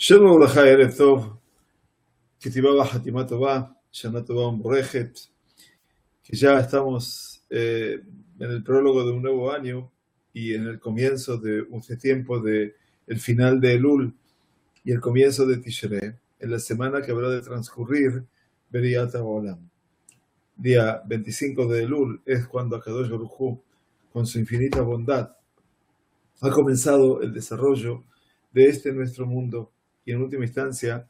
Shalom Uraja Erev Tov, Ketivá Hatimá Tová, Shana Tová Umborejet, que ya estamos en el prólogo de un nuevo año y en el comienzo de este tiempo de el final de Elul y el comienzo de Tishrei, en la semana que habrá de transcurrir Beriat HaOlam. Día 25 de Elul es cuando Akadosh Baruj Hu, con su infinita bondad, ha comenzado el desarrollo de este nuestro mundo y en última instancia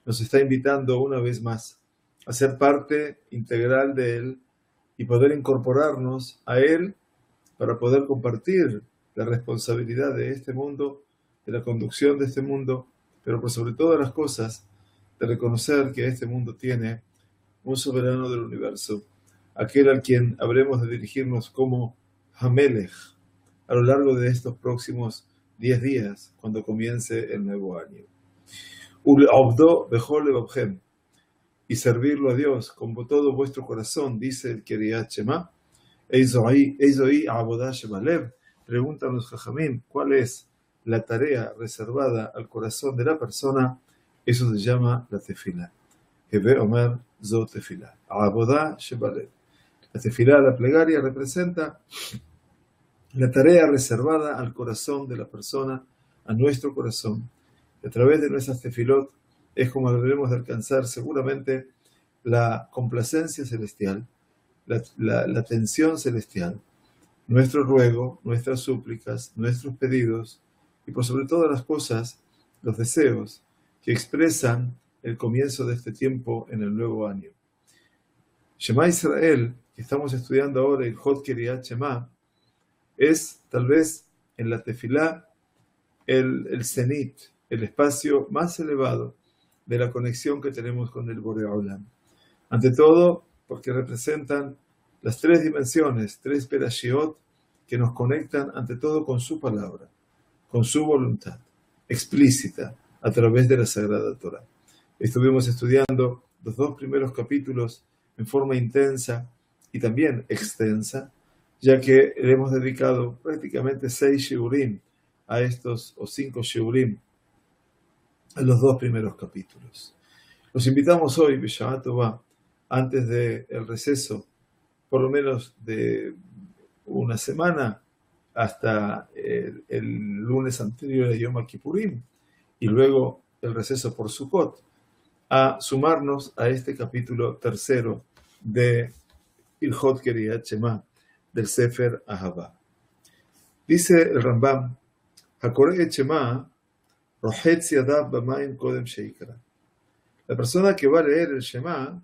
nos está invitando una vez más a ser parte integral de él y poder incorporarnos a él para poder compartir la responsabilidad de este mundo, de la conducción de este mundo, pero por sobre todas las cosas, de reconocer que este mundo tiene un soberano del universo, aquel al quien habremos de dirigirnos como Hamelech a lo largo de estos próximos 10 días, cuando comience el nuevo año. Y servirlo a Dios con todo vuestro corazón, dice el Kiriyat Shema. Preguntan los Jajamim, ¿cuál es la tarea reservada al corazón de la persona? Eso se llama la tefilá. Heve Omer Zot tefilá. Abodah Shebalev. La tefilá, la plegaria, representa la tarea reservada al corazón de la persona, a nuestro corazón. A través de nuestras tefilot es como deberemos de alcanzar seguramente la complacencia celestial, la atención celestial, nuestro ruego, nuestras súplicas, nuestros pedidos y por sobre todas las cosas, los deseos que expresan el comienzo de este tiempo en el nuevo año. Shema Israel, que estamos estudiando ahora, el Hot Kiriyat Shema, es tal vez en la tefilá el cenit, el espacio más elevado de la conexión que tenemos con el Borei Olam. Ante todo, porque representan las tres dimensiones, tres perashiot que nos conectan ante todo con su palabra, con su voluntad, explícita a través de la Sagrada Torah. Estuvimos estudiando los dos primeros capítulos en forma intensa y también extensa, ya que le hemos dedicado prácticamente 6 shiurim a estos, o 5 shiurim, a los dos primeros capítulos. Los invitamos hoy, B'Shabbat Tová, antes del receso, por lo menos de una semana, hasta el lunes anterior a Yom Kippurim, y luego el receso por Sukkot, a sumarnos a este capítulo tercero de Ilhot Kiriyat Shema, del Sefer Ahavá. Dice el Rambam, Hakoreh Shema, Rohetz Yadav B'Mayim Kodem Sheikra. La persona que va a leer el Shema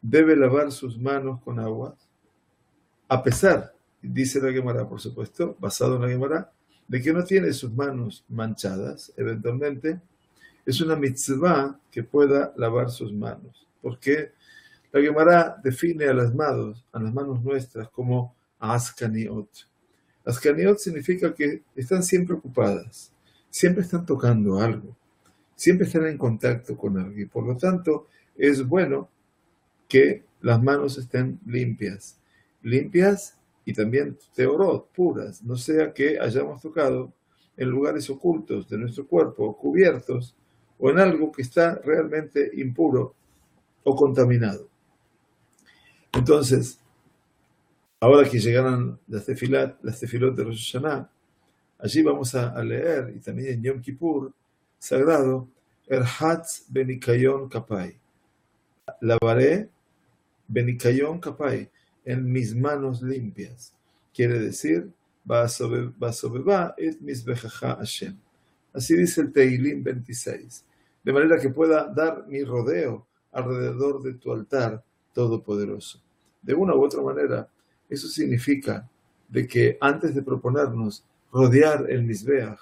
debe lavar sus manos con agua, a pesar, dice la Gemara, por supuesto, basado en la Gemara, de que no tiene sus manos manchadas, eventualmente, es una mitzvah que pueda lavar sus manos, porque la Gemara define a las manos nuestras como Askaniot. Askaniot significa que están siempre ocupadas, siempre están tocando algo, siempre están en contacto con algo, y por lo tanto es bueno que las manos estén limpias y también teorot, puras, no sea que hayamos tocado en lugares ocultos de nuestro cuerpo, cubiertos, o en algo que está realmente impuro o contaminado. Entonces, ahora que llegaron las tefilot de Rosh Hashanah, allí vamos a leer, y también en Yom Kippur, sagrado, Erhatz Benikayon Kapai. Lavaré Benikayon Kapai, en mis manos limpias. Quiere decir, Basobeba et Mizbejaja Hashem. Así dice el Teilim 26. De manera que pueda dar mi rodeo alrededor de tu altar todopoderoso. De una u otra manera, eso significa de que antes de proponernos rodear el Mizbeach,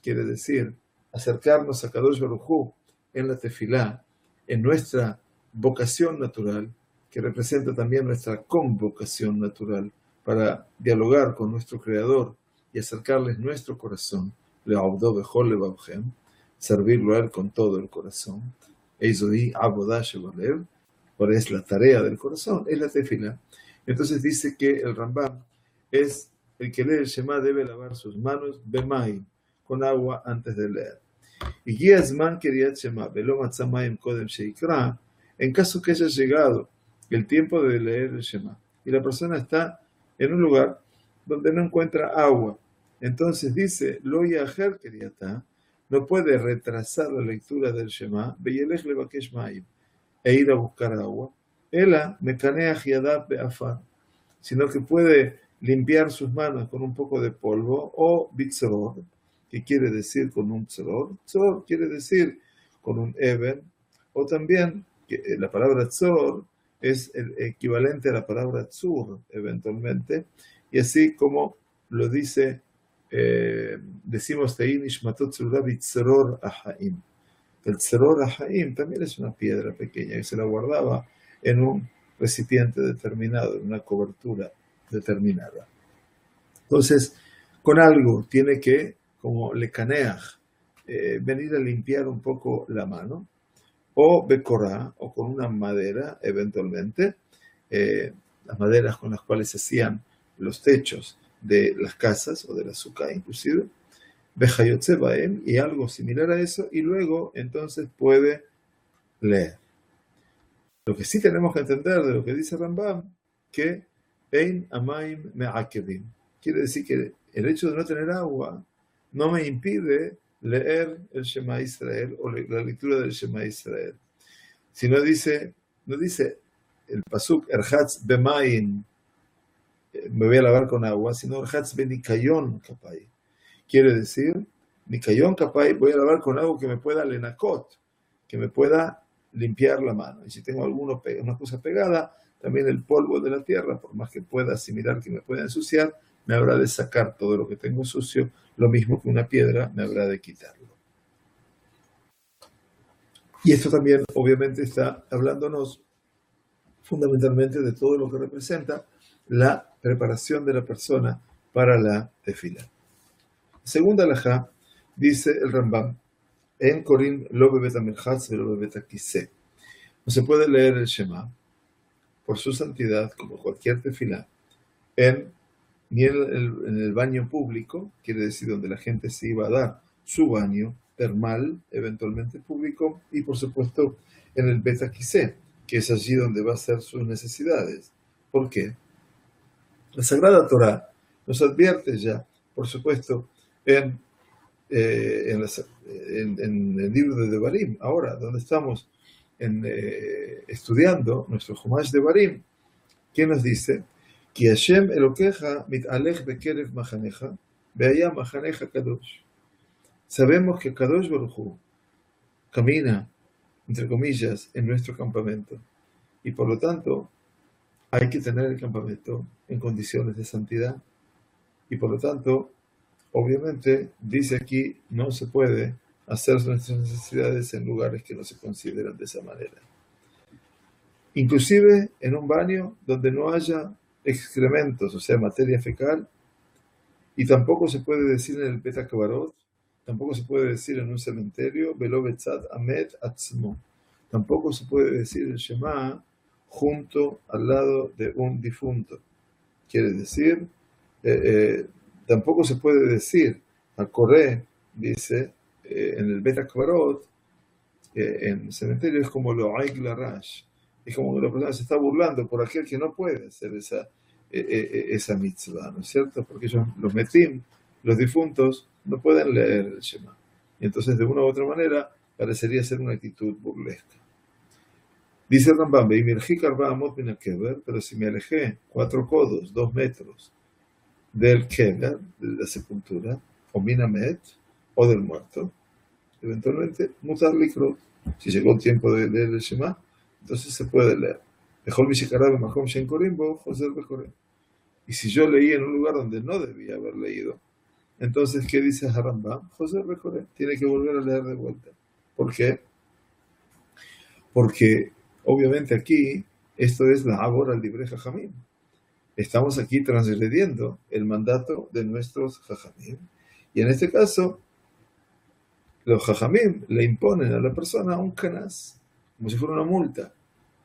quiere decir acercarnos a Kadosh Baruj Hu en la tefilá, en nuestra vocación natural, que representa también nuestra convocación natural para dialogar con nuestro Creador y acercarles nuestro corazón, servirlo a Él con todo el corazón. Por es la tarea del corazón, es la tefilá. Entonces dice que el Rambam es el que lee el Shema debe lavar sus manos bemai, con agua antes de leer. הגיע הזמן קריאת שמע, ולא מצא מים קודם שיקרא, en caso que haya llegado el tiempo de leer el Shema, y la persona está en un lugar donde no encuentra agua. Entonces dice, lo yaher keriatá, no puede retrasar la lectura del Shema, veyelech levakesh mayim, e ir a buscar agua, ela mekaneach yadav be'afar, sino que puede limpiar sus manos con un poco de polvo, o bitzoror, que quiere decir con un tzoror, tzoror quiere decir con un eben, o también la palabra tzor es el equivalente a la palabra tzur, eventualmente, y así como lo dice, decimos Tehin Ishmatot Tzurah Bitzoror Ahaim. El Tzoror Ahaim también es una piedra pequeña que se la guardaba en un recipiente determinado, en una cobertura determinada. Entonces, con algo tiene que, como lekaneach, venir a limpiar un poco la mano, o bekorá, o con una madera, eventualmente, las maderas con las cuales se hacían los techos de las casas, o de la sukkah inclusive, bejayotze baem, y algo similar a eso, y luego entonces puede leer. Lo que sí tenemos que entender de lo que dice Rambam, que ein amaim me'akevim, quiere decir que el hecho de no tener agua no me impide leer el Shema Israel o la lectura del Shema Israel. Si no dice el pasuk erhatz bemaim, me voy a lavar con agua, sino erhatz benikayon kapai. Quiere decir, nikayon kapai, voy a lavar con algo que me pueda lenakot, que me pueda limpiar la mano. Y si tengo una cosa pegada, también el polvo de la tierra, por más que pueda asimilar que me pueda ensuciar, me habrá de sacar todo lo que tengo sucio, lo mismo que una piedra me habrá de quitarlo. Y esto también, obviamente, está hablándonos fundamentalmente de todo lo que representa la preparación de la persona para la tefila. Segunda alajá, dice el Rambam, en Corín lo bebet amirchatz velo bebet akiseh. No se puede leer el Shema por su santidad, como cualquier tefilá, ni en el baño público, quiere decir donde la gente se iba a dar su baño termal, eventualmente público, y por supuesto en el Bet Akiseh, que es allí donde va a hacer sus necesidades. ¿Por qué? La Sagrada Torá nos advierte ya, por supuesto, en el libro de Devarim, ahora, donde estamos estudiando nuestro Chumash Devarim, ¿qué nos dice? Ki Hashem Elokeja mitalech bekerev machaneja, veaya machaneja kadosh. Sabemos que Kadosh Baruj Hu camina, entre comillas, en nuestro campamento, y por lo tanto hay que tener el campamento en condiciones de santidad, y por lo tanto, obviamente, dice aquí, no se puede hacer nuestras necesidades en lugares que no se consideran de esa manera. Inclusive en un baño donde no haya excrementos, o sea, materia fecal, y tampoco se puede decir en el Bet HaKavarot, tampoco se puede decir en un cementerio, Velo betzad amet atzmo, tampoco se puede decir el Shema junto al lado de un difunto. Quiere decir, tampoco se puede decir, al Coré, dice, en el Bet HaKavarot, en el cementerio es como lo Aig Larash, es como que la persona se está burlando por aquel que no puede hacer esa mitzvah, ¿no es cierto? Porque ellos, los metim, los difuntos, no pueden leer el Shema. Y entonces, de una u otra manera, parecería ser una actitud burlesca. Dice Rambam, pero si me alejé 4 codos, 2 metros del kever, de la sepultura, o minamet, o del muerto, eventualmente, mutar likrot. Si llegó el tiempo de leer el Shema, entonces se puede leer. Y si yo leí en un lugar donde no debía haber leído, entonces, ¿qué dice Harambam? José Recoré tiene que volver a leer de vuelta. ¿Por qué? Porque, obviamente, aquí, esto es la Abor al Libre Jajamim. Estamos aquí transgrediendo el mandato de nuestros Jajamim. Y en este caso, los Jajamim le imponen a la persona un canas, como si fuera una multa.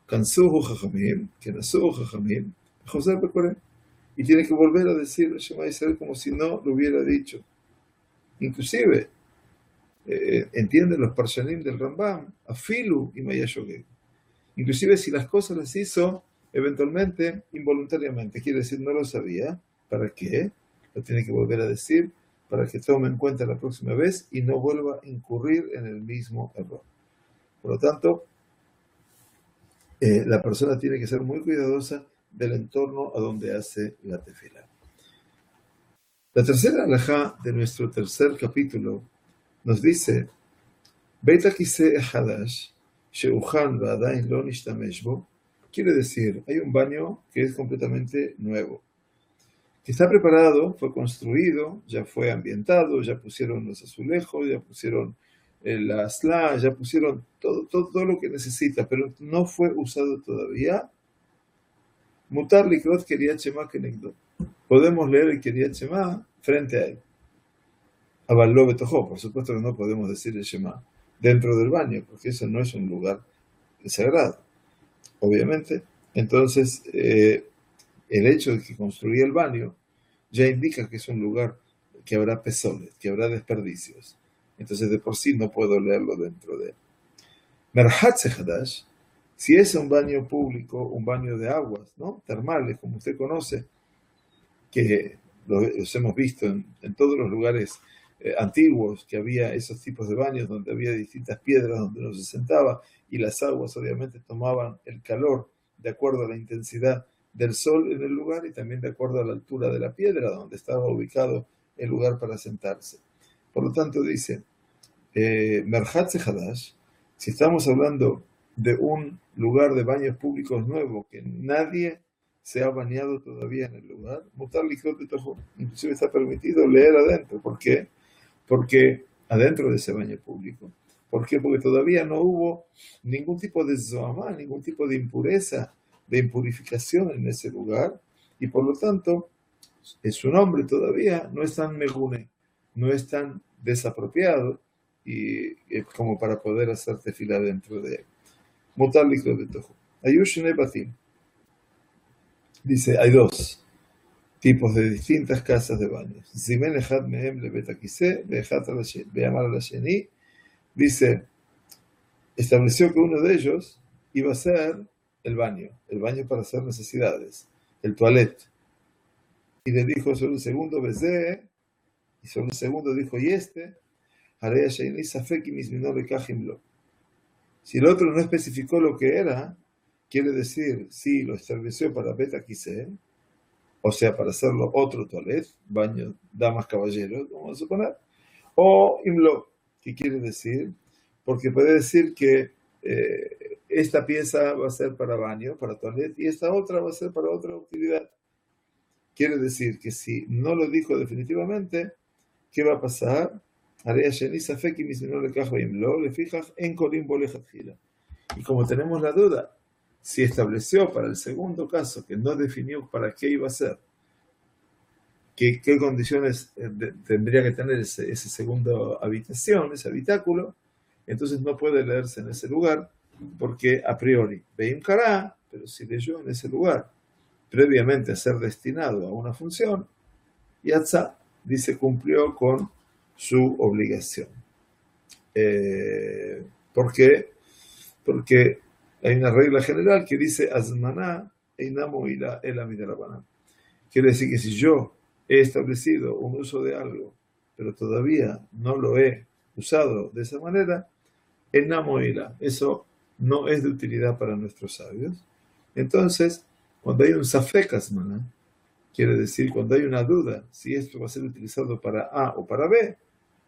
Kansuhu Jajamim, Kenasuhu Jajamim, José Recoré. Y tiene que volver a decir el Shema Israel como si no lo hubiera dicho. Inclusive, entienden los parshanim del Rambam, afilu y mayashogeg. Inclusive si las cosas las hizo eventualmente involuntariamente, quiere decir no lo sabía, ¿para qué? Lo tiene que volver a decir para que tome en cuenta la próxima vez y no vuelva a incurrir en el mismo error. Por lo tanto, la persona tiene que ser muy cuidadosa del entorno a donde hace la tefila. La tercera alajá de nuestro tercer capítulo nos dice: Beit HaKiseh Hadash Sheuchan Va'adain Lo Nishtamesh Bo, quiere decir, hay un baño que es completamente nuevo, que está preparado, fue construido, ya fue ambientado, ya pusieron los azulejos, ya pusieron la asla, ya pusieron todo lo que necesita, pero no fue usado todavía. Mutar likrot Kiryat Shema kenegdo. Podemos leer el Kiryat Shema frente a él. Aval lo betojo, por supuesto que no podemos decir el Shema dentro del baño, porque eso no es un lugar sagrado, obviamente. Entonces, el hecho de que construía el baño ya indica que es un lugar que habrá pesoles, que habrá desperdicios. Entonces, de por sí no puedo leerlo dentro de él. Merhatze Hadash, si es un baño público, un baño de aguas, ¿no? Termales, como usted conoce, que los hemos visto en todos los lugares antiguos, que había esos tipos de baños donde había distintas piedras donde uno se sentaba y las aguas obviamente tomaban el calor de acuerdo a la intensidad del sol en el lugar y también de acuerdo a la altura de la piedra donde estaba ubicado el lugar para sentarse. Por lo tanto dice, Merhatze Hadash, si estamos hablando de un lugar de baños públicos nuevo que nadie se ha bañado todavía en el lugar, mutar likrot betojo, inclusive está permitido leer adentro. ¿Por qué? Porque adentro de ese baño público. ¿Por qué? Porque todavía no hubo ningún tipo de zoamá, ningún tipo de impureza, de impurificación en ese lugar, y por lo tanto, su nombre todavía no es tan megune, no es tan desapropiado y como para poder hacer tefila dentro de él. Mutar likrot betojo. Ayushne batim. Dice, hay dos tipos de distintas casas de baños. Zimen echad mehem lebet hakiseh ve'echad ve'amar al sheni. Dice, estableció que uno de ellos iba a ser el baño para hacer necesidades, el toilet. Y le dijo sobre el segundo, Bezeh, y sobre el segundo dijo, y este, harei sheni safek mismino lekachim lo. Si el otro no especificó lo que era, quiere decir, si lo estableció para bet hakiseh, o sea, para hacerlo otro toilet, baño, damas, caballeros, vamos a suponer, o imlo, que quiere decir, porque puede decir que esta pieza va a ser para baño, para toilet, y esta otra va a ser para otra utilidad. Quiere decir que si no lo dijo definitivamente, ¿qué va a pasar? Y como tenemos la duda, si estableció para el segundo caso que no definió para qué iba a ser, qué condiciones tendría que tener ese segundo habitación, ese habitáculo, entonces no puede leerse en ese lugar, porque a priori, Beim Kará, pero si leyó en ese lugar, previamente a ser destinado a una función, Yatza, dice, cumplió con su obligación. ¿Por qué? Porque hay una regla general que dice, Azmaná einamo ila ela midarabanan. Quiere decir que si yo he establecido un uso de algo, pero todavía no lo he usado de esa manera, einamo ila, eso no es de utilidad para nuestros sabios. Entonces, cuando hay un safek azmaná, quiere decir cuando hay una duda si esto va a ser utilizado para A o para B,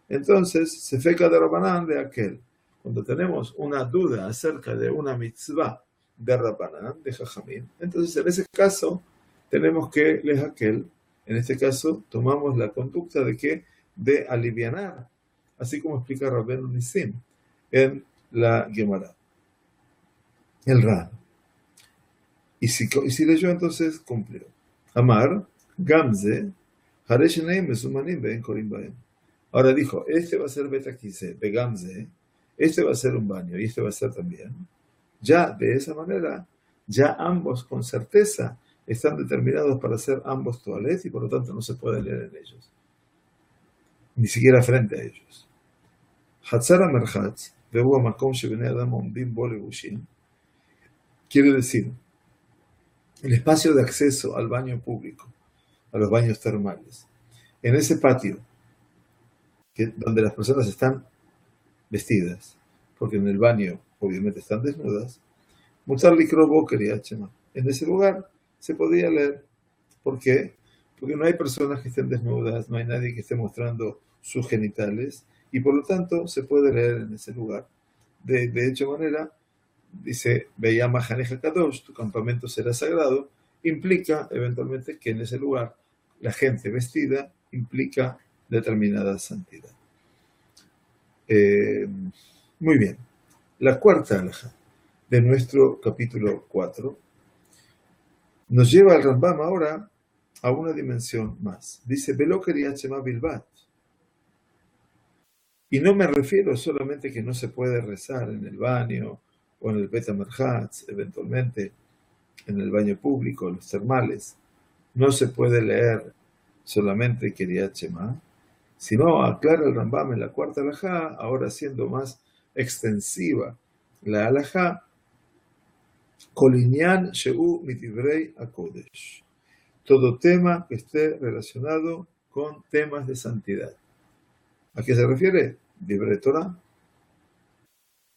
entonces se feca de Rabanán de aquel. Cuando tenemos una duda acerca de una mitzvah de Rabanán, de Jajamín, entonces en ese caso tenemos que aquel, en este caso tomamos la conducta de que de alivianar, así como explica Rabbeinu Nisim en la Gemara, el Ran. Y si leyó, entonces cumplió. Amar, Gamze, Haresheneim Mesumanim Ben Korim Baem. Ahora dijo, este va a ser Bet HaKiseh, Begamze, este va a ser un baño y este va a ser también. Ya de esa manera, ya ambos con certeza están determinados para ser ambos toalets y por lo tanto no se puede leer en ellos, ni siquiera frente a ellos. Hatzar HaMerchatz, Vehu HaMakom Shebnei Adam Omdim Bo Levushim, quiere decir el espacio de acceso al baño público, a los baños termales. En ese patio, donde las personas están vestidas, porque en el baño obviamente están desnudas, Mutar Likro Bo Kriyat Shema. En ese lugar se podía leer. ¿Por qué? Porque no hay personas que estén desnudas, no hay nadie que esté mostrando sus genitales, y por lo tanto se puede leer en ese lugar. De hecho manera, dice, Veía Mahaneja Kadosh, tu campamento será sagrado, implica eventualmente que en ese lugar la gente vestida implica determinada santidad. Muy bien. La cuarta halajá de nuestro capítulo 4 nos lleva al Rambam ahora a una dimensión más. Dice, Velo Kriyat Shema Bilbat. Y no me refiero solamente que no se puede rezar en el baño o en el Bet HaMerchatz, eventualmente en el baño público, los termales. No se puede leer solamente Kriyat Shema, sino aclara el Rambam en la cuarta halajá, ahora siendo más extensiva la halajá, Kolinyan Sheu Mitivrei HaKodesh. Todo tema que esté relacionado con temas de santidad. ¿A qué se refiere? Divrei Torah.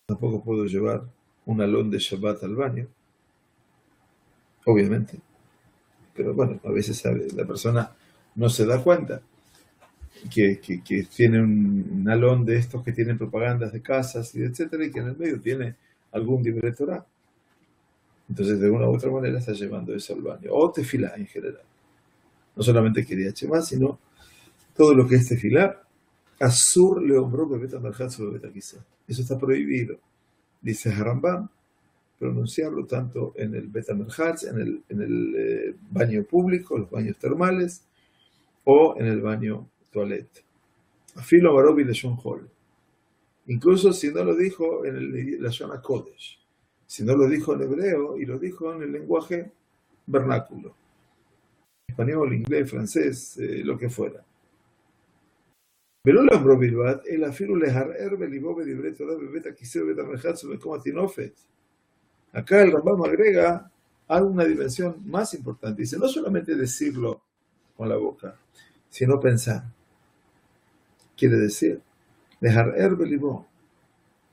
Tampoco puedo llevar un alón de Shabbat al baño, obviamente. Pero bueno, a veces la persona no se da cuenta que tiene un alón de estos que tienen propagandas de casas y etcétera, y que en el medio tiene algún Divrei Torah. Entonces, de una u otra manera, está llevando eso al baño. O tefilá en general. No solamente Kriyat Shema, sino todo lo que es tefilá. Asur leombro bebet HaMerchatz o bebet HaKiseh. Eso está prohibido. Dice Harambam, pronunciarlo tanto en el Bet HaMerchatz, en el baño público, los baños termales, o en el baño toilette. Afilo barobi leshon hol. Incluso si no lo dijo en el Lashon HaKodesh. Si no lo dijo en hebreo y lo dijo en el lenguaje vernáculo, español, inglés, francés, lo que fuera. Pero la probilbat, el afiru leharer belibó bedivrei Torah bebet HaKiseh bebet HaMerchatz bekom hatinofet. Acá el Rambam agrega a una dimensión más importante. Dice, no solamente decirlo con la boca, sino pensar. Quiere decir, leharer belibó.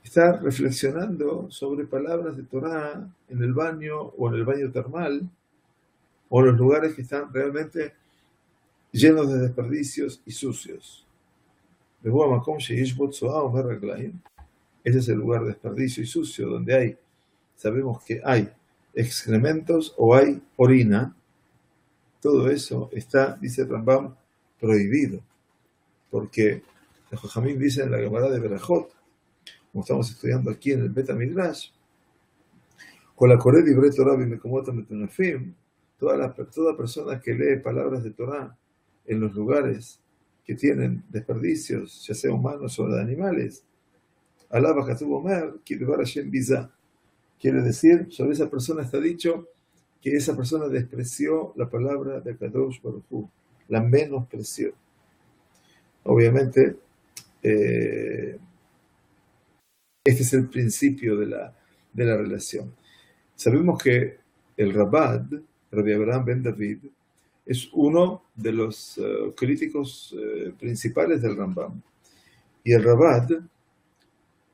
Estar reflexionando sobre palabras de Torah en el baño o en el baño termal o en los lugares que están realmente llenos de desperdicios y sucios. Ese es el lugar de desperdicio y sucio donde sabemos que hay excrementos o hay orina. Todo eso está, dice Rambam, prohibido. Porque los Jajamim dicen en la Gemara de Berajot, como estamos estudiando aquí en el Bet HaMidrash, con la Koreh Divrei Torah b'mekomot metunafim, toda persona que lee palabras de Torah en los lugares que tienen desperdicios, ya sea humanos o de animales, Alaba Katuv Omer, Kidvar Hashem Bizah. Quiere decir, sobre esa persona está dicho que esa persona despreció la palabra de Kadosh Baruj Hu, la menospreció. Obviamente, este es el principio de la relación. Sabemos que el Rabad, Rabbi Abraham ben David, es uno de los críticos principales del Rambam. Y el Rabad,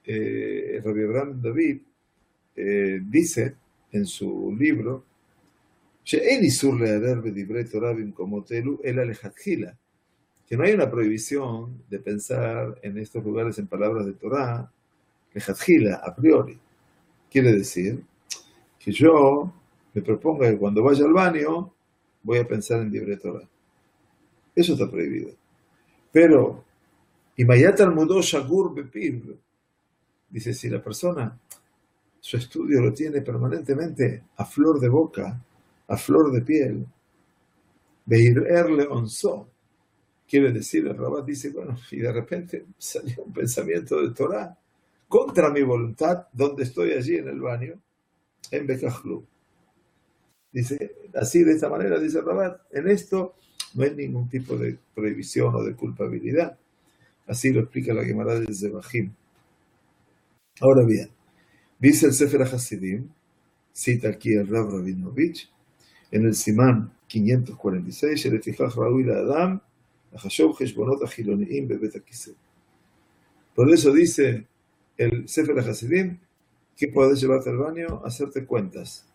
Rabbi Abraham ben David, dice en su libro que no hay una prohibición de pensar en estos lugares en palabras de Torah lejatjila, a priori. Quiere decir que yo me proponga que cuando vaya al baño voy a pensar en Divrei Torah. Eso está prohibido. Pero Imayat al-Mudó Shagur Bepiv, dice, si la persona su estudio lo tiene permanentemente a flor de boca, a flor de piel, Beirerle onso, quiere decir, el Rabat dice, bueno, y de repente salió un pensamiento de Torah contra mi voluntad, donde estoy allí en el baño, en Bekajlu. Dice, así de esta manera, dice el Rabat, en esto no hay ningún tipo de prohibición o de culpabilidad. Así lo explica la Gemara de Zebahim. Ahora bien, dice el Sefer HaChasidim, cita aquí el Rav Rabinovich, en el Simán 546, "Shelefichach raúi la'adam, lahashov cheshbonot ha'chiloniim bebet hakiseh". Por eso dice el Sefer HaChasidim que puedes llevarte al baño a hacerte cuentas.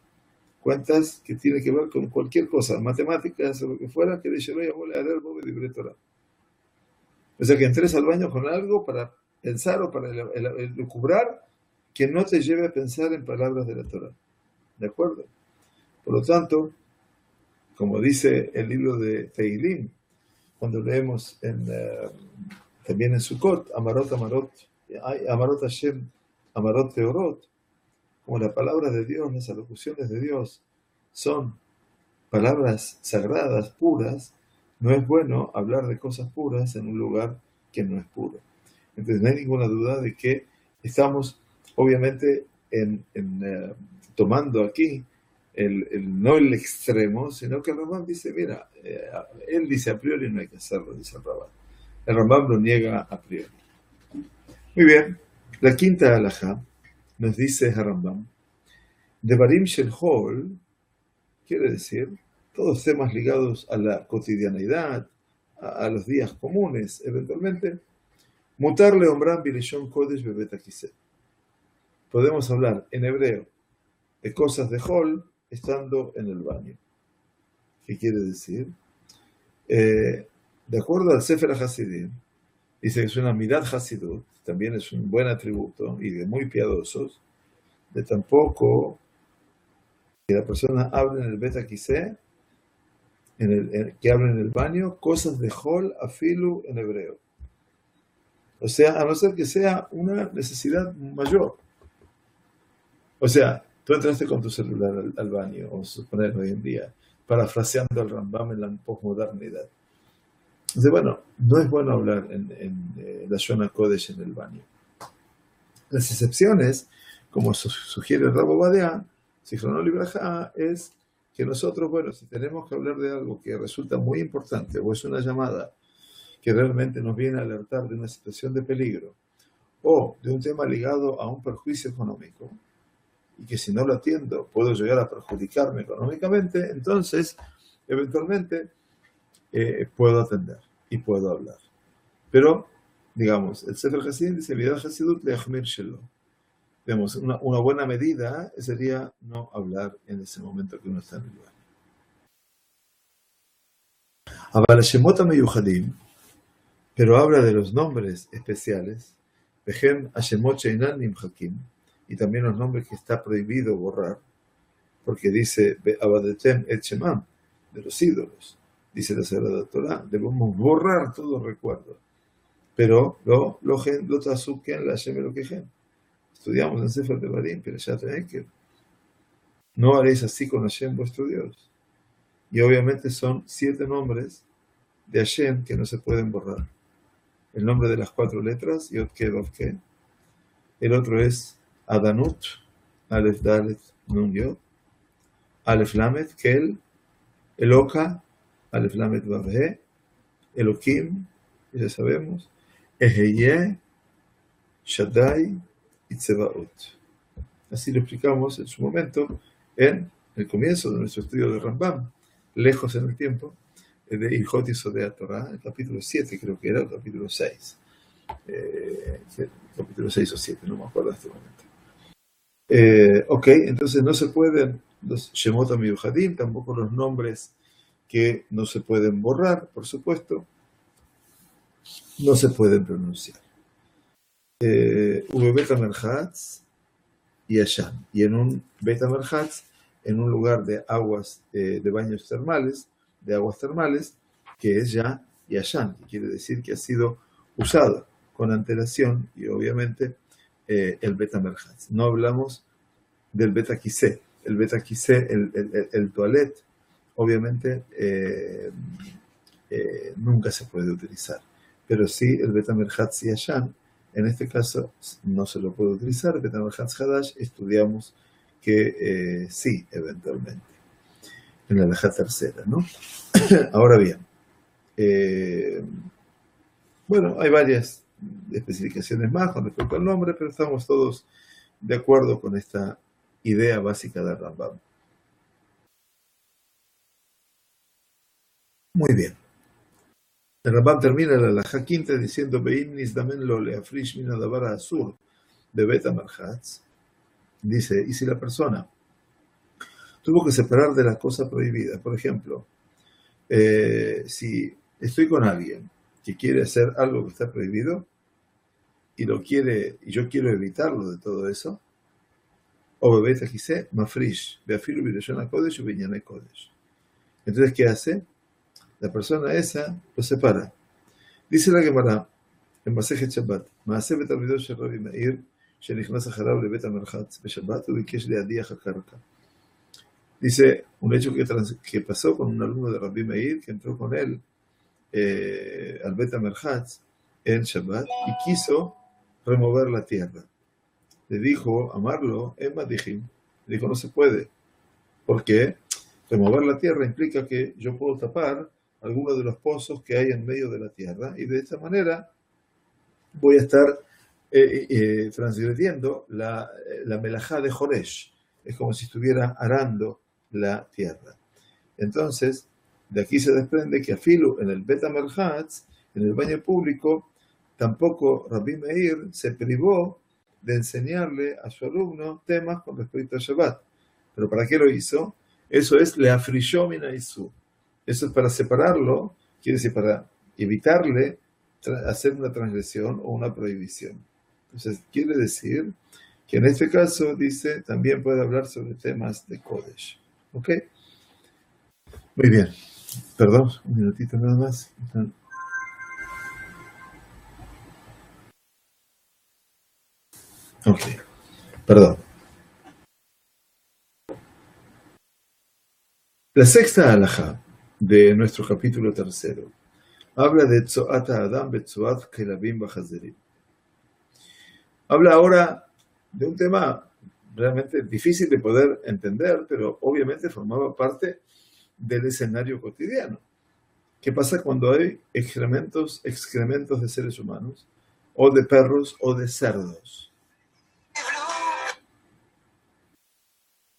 Cuentas que tienen que ver con cualquier cosa, matemáticas o lo que fuera, que dice, a leer de Torah. O sea, que entres al baño con algo para pensar o para lucubrar que no te lleve a pensar en palabras de la Torah. ¿De acuerdo? Por lo tanto, como dice el libro de Tehilim, cuando leemos también en Sukkot, Amarot, Amarot Hashem, Amarot Teorot, como las palabras de Dios, las alocuciones de Dios son palabras sagradas, puras, no es bueno hablar de cosas puras en un lugar que no es puro. Entonces no hay ninguna duda de que estamos obviamente tomando aquí no el extremo, sino que el Rambam dice, mira, él dice a priori no hay que hacerlo, dice el Rambam. El Rambam lo niega a priori. Muy bien, la quinta halajá nos dice el Rambam, Devarim shel Hol, quiere decir, todos temas ligados a la cotidianidad, a los días comunes, eventualmente, mutarle ombram bileshon kodesh bebet hakiseh. Podemos hablar en hebreo de cosas de Hol estando en el baño. ¿Qué quiere decir? De acuerdo al Sefer HaChasidim, dice que es una Midat Hasidut, también es un buen atributo y de muy piadosos, de tampoco que la persona hable en el Bet HaKiseh, que hable en el baño, cosas de Hol afilu en hebreo. O sea, a no ser que sea una necesidad mayor. O sea, tú entraste con tu celular al baño, vamos a suponer hoy en día, parafraseando al Rambam en la posmodernidad. Entonces, bueno, no es bueno hablar en la Shona Kodesh en el baño. Las excepciones, como sugiere el Rabo Badea, Zichrono Libraja, es que nosotros, bueno, si tenemos que hablar de algo que resulta muy importante o es una llamada que realmente nos viene a alertar de una situación de peligro o de un tema ligado a un perjuicio económico y que si no lo atiendo puedo llegar a perjudicarme económicamente, entonces eventualmente puedo atender y puedo hablar. Pero, digamos, el Sefer Hasidim dice, Midat Hasidut leachmir shelo. Digamos, una buena medida sería no hablar en ese momento que uno está en el baño. Aval Shemot HaMeyuchadim, pero habla de los nombres especiales, Vejem Hashemot Sheinan Nimchakim, y también los nombres que está prohibido borrar, porque dice Abadetem et Shemam, de los ídolos, dice la Sagrada Torah, debemos borrar todo recuerdo, pero lo tazuken la Hashem Elokejem. Estudiamos en Sefer Devarim, pero ya que no haréis así con Hashem vuestro Dios. Y obviamente son 7 nombres de Hashem que no se pueden borrar. El nombre de las 4 letras, Yod Ke Vav Ke. El otro es Adanut, Aleph Dalet Nun Yod. Aleph Lamed Kel, Eloka, Aleph Lamed Vav He. Elokim, ya sabemos. Eheye, Shaddai y Tsebaot. Así lo explicamos en su momento en el comienzo de nuestro estudio de Rambam, lejos en el tiempo, de Ilhot Yesodei Torah, el capítulo 7 creo que era, el capítulo 6. Capítulo 6 o 7, no me acuerdo en este momento. Ok, entonces no se pueden los Shemot HaMiyuchadim, tampoco los nombres que no se pueden borrar, por supuesto, no se pueden pronunciar. Beta Merhatz y Yashan. Y en un Beta Merhatz, en un lugar de aguas, de baños termales, de aguas termales, que es ya Yashan, que quiere decir que ha sido usado con antelación y obviamente el Beta Merhatz. No hablamos del Beta Kiseh. El Beta Kiseh, el toilet, obviamente nunca se puede utilizar. Pero sí el Beta Merhatz y Yashan, en este caso no se lo puede utilizar. El Beta Merhatz Hadash estudiamos que sí, eventualmente, en la halajá tercera, ¿no? Ahora bien, bueno, hay varias especificaciones más con respecto al nombre, pero estamos todos de acuerdo con esta idea básica del Rambam. Muy bien. El Rambam termina la halajá quinta diciendo: Beimnis damen lo leafrish min adavar asur de beta marhatz. Dice: y si la persona tuvo que separar de la cosa prohibida, por ejemplo, si estoy con alguien que quiere hacer algo que está prohibido y lo quiere, y yo quiero evitarlo de todo eso, o bebeta quise, mafrish, beafilu bireshona kodesh o biñane kodesh. Entonces, ¿qué hace? La persona esa lo separa. Dice la Gemara en Masejet Shabbat: Maaseh betalmido shel Rabbi Meir shenichnas acharav lebet hamerchatz beshabbat ubikesh leadiach hakarka. Dice un hecho que pasó con un alumno de Rabbi Meir que entró con él al Bet HaMerchatz en Shabbat y quiso remover la tierra. Le dijo amarlo en Madijim. Le dijo: no se puede. ¿Por qué? Remover la tierra implica que yo puedo tapar alguno de los pozos que hay en medio de la tierra y de esta manera voy a estar transgrediendo la melajá de Joresh. Es como si estuviera arando la tierra. Entonces, de aquí se desprende que afilu en el Bet HaMerchatz, en el baño público, tampoco Rabbi Meir se privó de enseñarle a su alumno temas con respecto a Shabbat. ¿Pero para qué lo hizo? Eso es leafrishó min haisur. Eso es para separarlo, quiere decir para evitarle hacer una transgresión o una prohibición. Entonces, quiere decir que en este caso, dice, también puede hablar sobre temas de Kodesh. ¿Ok? Muy bien. Perdón, un minutito nada más. Ok. Perdón. La sexta halajá de nuestro capítulo tercero habla de Tzoat Adam Betzoat Kelabim Bajazerim. Habla ahora de un tema realmente difícil de poder entender, pero obviamente formaba parte del escenario cotidiano. ¿Qué pasa cuando hay excrementos de seres humanos, o de perros, o de cerdos?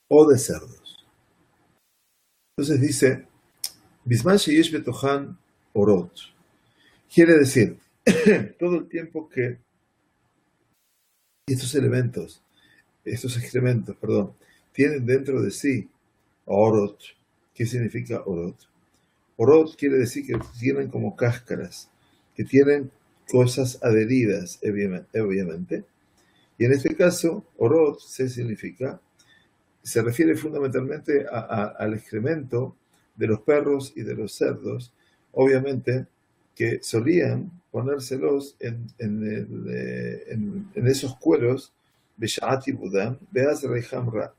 O de cerdos. Entonces dice: Bisman sheyesh betohan orot. Quiere decir, todo el tiempo que estos excrementos, tienen dentro de sí orot. ¿Qué significa orot? Orot quiere decir que tienen como cáscaras, que tienen cosas adheridas, obviamente. Y en este caso, orot se refiere fundamentalmente al excremento de los perros y de los cerdos, obviamente, que solían ponérselos en esos cueros, Besha'at Budam, Beaz Reiham Ra.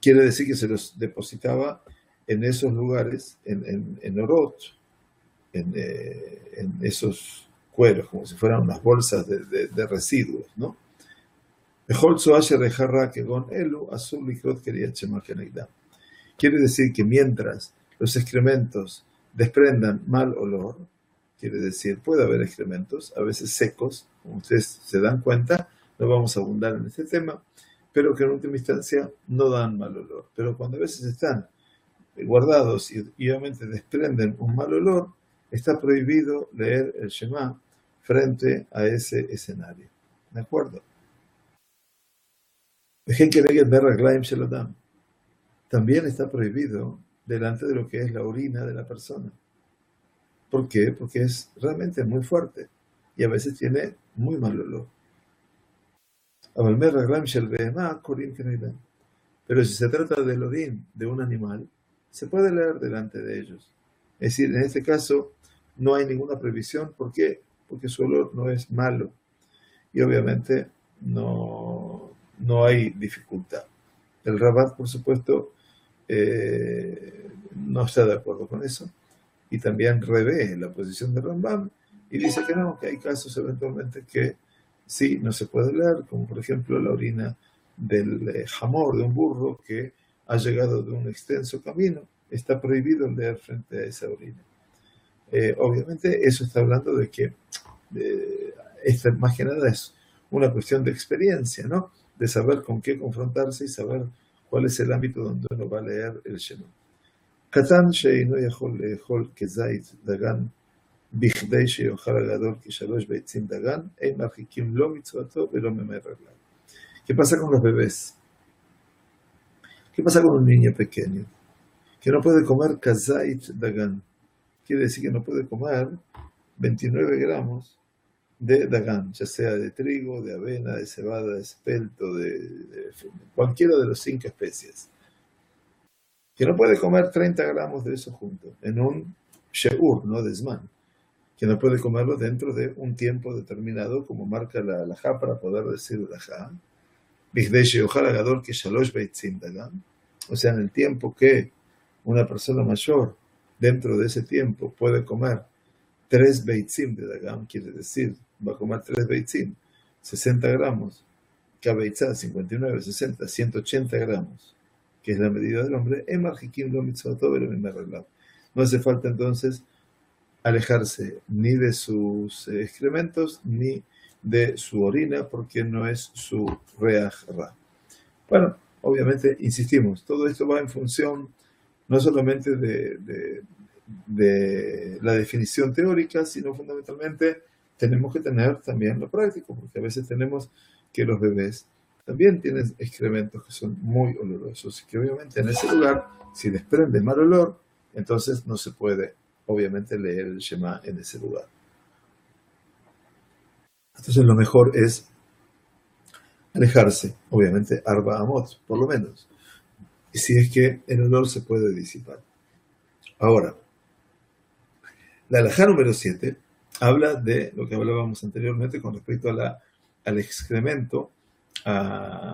Quiere decir que se los depositaba en esos lugares, en Orot, en esos cueros, como si fueran unas bolsas de residuos, ¿no? Quiere decir que mientras los excrementos desprendan mal olor, quiere decir, puede haber excrementos, a veces secos, como ustedes se dan cuenta, no vamos a abundar en este tema, pero que en última instancia no dan mal olor. Pero cuando a veces están guardados y obviamente desprenden un mal olor, está prohibido leer el Shema frente a ese escenario. ¿De acuerdo? También está prohibido delante de lo que es la orina de la persona. ¿Por qué? Porque es realmente muy fuerte y a veces tiene muy mal olor. Pero si se trata del orín de un animal, se puede leer delante de ellos. Es decir, en este caso no hay ninguna prohibición. ¿Por qué? Porque su olor no es malo y obviamente no hay dificultad. El Rabat, por supuesto, no está de acuerdo con eso y también revé la posición de Rambam y dice que no, que hay casos eventualmente que sí, no se puede leer, como por ejemplo la orina del jamor, de un burro que ha llegado de un extenso camino, está prohibido leer frente a esa orina. obviamente eso está hablando de que esta más que nada es una cuestión de experiencia, ¿no? De saber con qué confrontarse y saber cuál es el ámbito donde uno va a leer el Shema. קטן שאינו יכול לאכול כזית דגן בכדי שיאכל הגדול כשלוש ביצים דגן, אין מרחיקים לא מצוותו ולא ממר רגליו. ¿Qué pasa con los bebés? ¿Qué pasa con un niño pequeño? Que no puede comer kazait dagan. Quiere decir que no puede comer 29 gramos de dagan, ya sea de trigo, de avena, de cebada, de espelto, de cualquiera de las 5 especies. Que no puede comer 30 gramos de eso juntos, en un sheur, no de zman. Que no puede comerlo dentro de un tiempo determinado, como marca la halajá para poder decir halajá. O sea, en el tiempo que una persona mayor, dentro de ese tiempo, puede comer 3 beitzim de dagam, quiere decir, va a comer 3 beitzim, 60 gramos, cada beitzá, 59, 60, 180 gramos, que es la medida del hombre, no hace falta entonces alejarse ni de sus excrementos, ni de su orina, porque no es su reaj ra. Bueno, obviamente, insistimos, todo esto va en función no solamente de la definición teórica, sino fundamentalmente tenemos que tener también lo práctico, porque a veces tenemos que los bebés también tienen excrementos que son muy olorosos, y que obviamente en ese lugar, si desprende mal olor, entonces no se puede, obviamente, leer el Shema en ese lugar. Entonces lo mejor es alejarse, obviamente, arba amot, por lo menos, y si es que el olor se puede disipar. Ahora, la halajá número 7 habla de lo que hablábamos anteriormente con respecto al excremento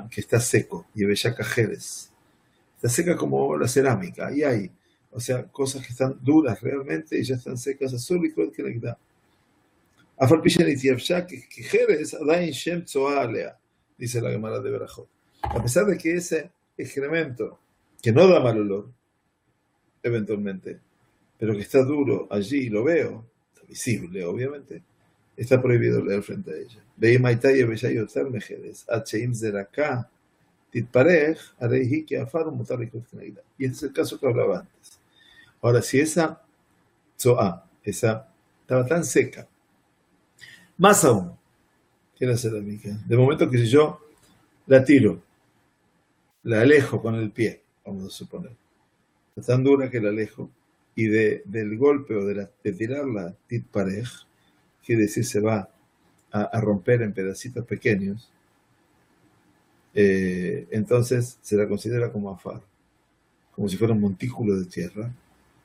que está seco, y bellacajeres. Está seca como la cerámica, ahí hay, o sea, cosas que están duras realmente y ya están secas, azul y que le da. Dice la Gemara de Berajot. A pesar de que ese excremento, que no da mal olor, eventualmente, pero que está duro allí, lo veo, está visible, obviamente, está prohibido leer frente a ella. Y este es el caso que hablaba antes. Ahora, si esa estaba tan seca, más aún que la cerámica, de momento que si yo la tiro, la alejo con el pie, vamos a suponer, está tan dura que la alejo, y del golpe o de tirarla titparej, quiere decir se va a romper en pedacitos pequeños, entonces se la considera como afar, como si fuera un montículo de tierra,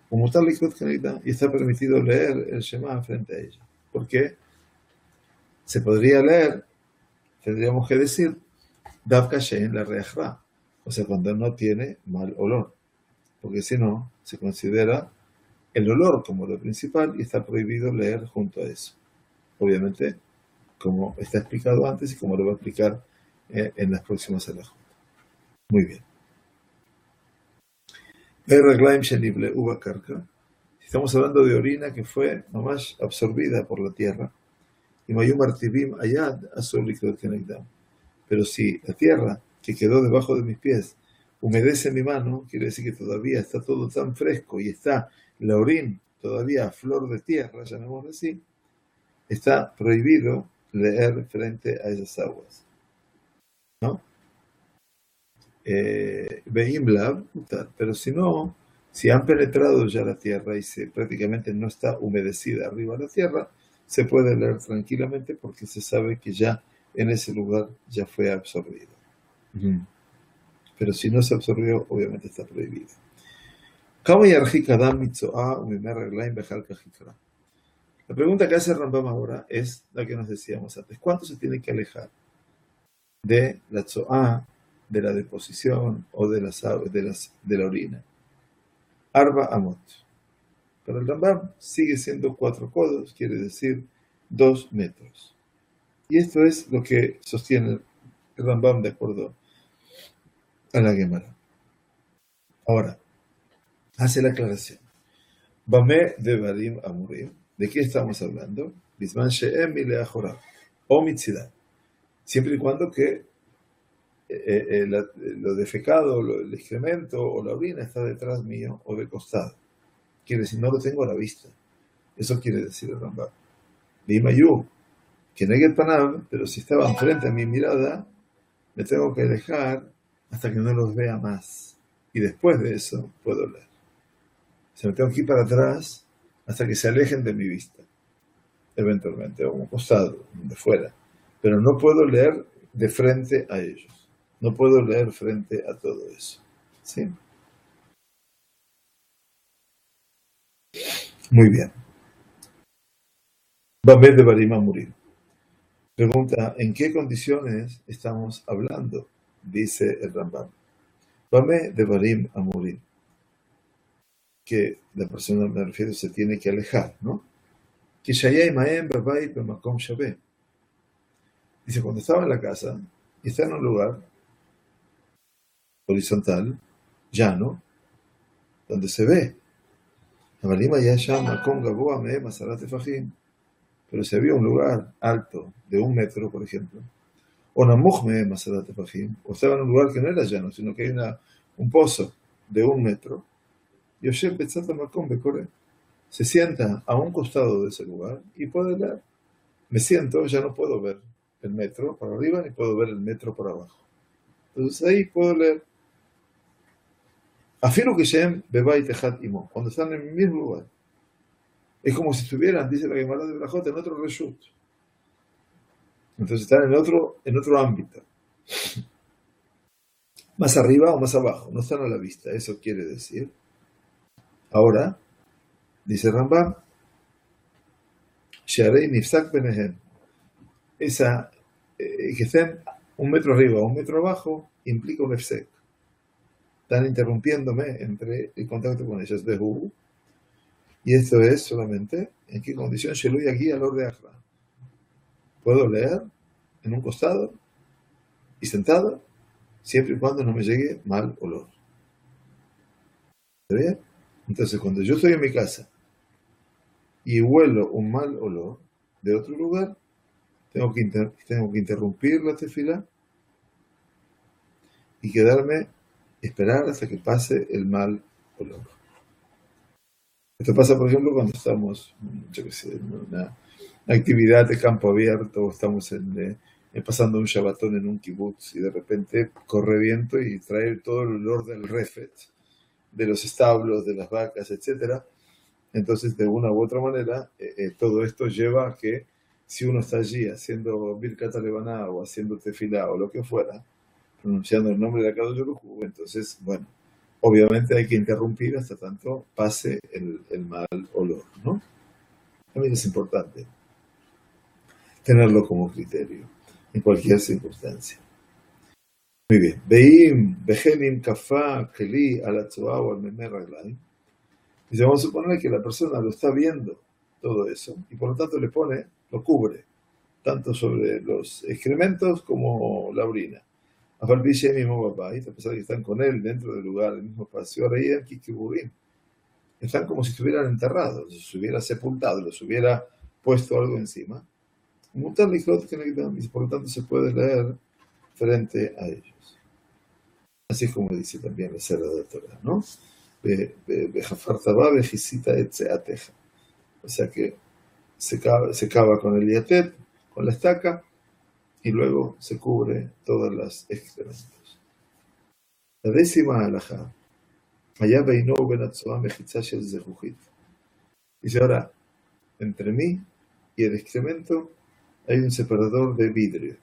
como tal y está permitido leer el Shema frente a ella. ¿Por qué? Se podría leer, tendríamos que decir, Dav Kashen la reajra, o sea, cuando no tiene mal olor, porque si no, se considera el olor como lo principal y está prohibido leer junto a eso. Obviamente, como está explicado antes y como lo va a explicar en las próximas halajot. Muy bien. Estamos hablando de orina que fue nomás absorbida por la tierra. Pero si la tierra que quedó debajo de mis pies humedece mi mano, quiere decir que todavía está todo tan fresco y está la orina todavía a flor de tierra, llamémoslo así, está prohibido leer frente a esas aguas, ¿no? Pero si no, si han penetrado ya la tierra y prácticamente no está humedecida arriba de la tierra, se puede leer tranquilamente porque se sabe que ya en ese lugar ya fue absorbido. Pero si no se absorbió, obviamente está prohibido. La pregunta que hace Rambam ahora es la que nos decíamos antes. ¿Cuánto se tiene que alejar de la tzoá, de la deposición o de la orina? Arba amot. Para el Rambam sigue siendo 4 codos, quiere decir 2 metros. Y esto es lo que sostiene el Rambam de acuerdo a la Gemara. Ahora, hace la aclaración. Bamé de Barim Amurim. ¿De qué estamos hablando? Bisman She'em Mileachorab. O Mitzidad. Siempre y cuando que lo defecado, el excremento o la orina está detrás mío o de costado. Quiere decir, no lo tengo a la vista. Eso quiere decir el Rambam. Bimayu, que negue Panav, pero si estaba enfrente a mi mirada, me tengo que alejar hasta que no los vea más. Y después de eso puedo leer. Se me tengo que ir para atrás hasta que se alejen de mi vista, eventualmente, o un costado, de fuera. Pero no puedo leer de frente a ellos. No puedo leer frente a todo eso. ¿Sí? Muy bien. Babel de Barima Murim. Pregunta, ¿en qué condiciones estamos hablando? Dice el Rambam. Bame de Barim Amurim. Que la persona, me refiero, se tiene que alejar, ¿no? Dice, cuando estaba en la casa y está en un lugar horizontal, llano, donde se ve. Pero si había un lugar alto, de 1 metro, por ejemplo, o estaba en un lugar que no era llano, sino que hay un pozo de 1 metro, Yosef Betzat Makom Bekore se sienta a un costado de ese lugar y puede leer. Me siento, ya no puedo ver el metro por arriba ni puedo ver el metro por abajo. Entonces ahí puedo leer. Afirmo que Shem Bebay Tejat Imo, cuando están en el mismo lugar. Es como si estuvieran, dice la Gemara de Brajot, en otro reshut. Entonces están en otro ámbito. Más arriba o más abajo, no están a la vista. Eso quiere decir. Ahora, dice Rambam, Sharei Nifsak Benehem. Esa, que estén 1 metro arriba o 1 metro abajo, implica un efsek. Están interrumpiéndome entre el contacto con ellas de Hu. Y esto es solamente en qué condición Shelui aquí al orden de Akra. Puedo leer en un costado y sentado, siempre y cuando no me llegue mal olor. ¿Está bien? Entonces, cuando yo estoy en mi casa y huelo un mal olor de otro lugar, tengo que interrumpir la tefila y esperar hasta que pase el mal olor. Esto pasa, por ejemplo, cuando estamos, yo qué sé, en una actividad de campo abierto, o estamos pasando un Shabbatón en un kibutz y de repente corre viento y trae todo el olor del refet, de los establos, de las vacas, etcétera. Entonces, de una u otra manera, todo esto lleva a que si uno está allí haciendo Birkat Levaná o haciendo tefilá o lo que fuera, pronunciando el nombre de Akadosh Baruj Hu, entonces, bueno, obviamente hay que interrumpir hasta tanto pase el mal olor, ¿no? También es importante tenerlo como criterio en cualquier circunstancia. Muy bien. Veim, Bejenim, Kafá, Keli, Alatzoa o Almemer Raglaim. Y vamos a suponer que la persona lo está viendo todo eso y por lo tanto lo cubre, tanto sobre los excrementos como la orina. A pesar de que están con él dentro del lugar, el mismo espacio, ahora están como si estuvieran enterrados, se hubiera sepultado, les hubiera puesto algo encima. Y por lo tanto se puede leer frente a ellos. Así es como dice también la Sera de Torah, ¿no? O sea que se cava con el yatet, con la estaca, y luego se cubre todas las excrementos. La 10ª halajá, allá beino ben atzoa mechitza shel zehujit. Dice ahora, entre mí y el excremento hay un separador de vidrio.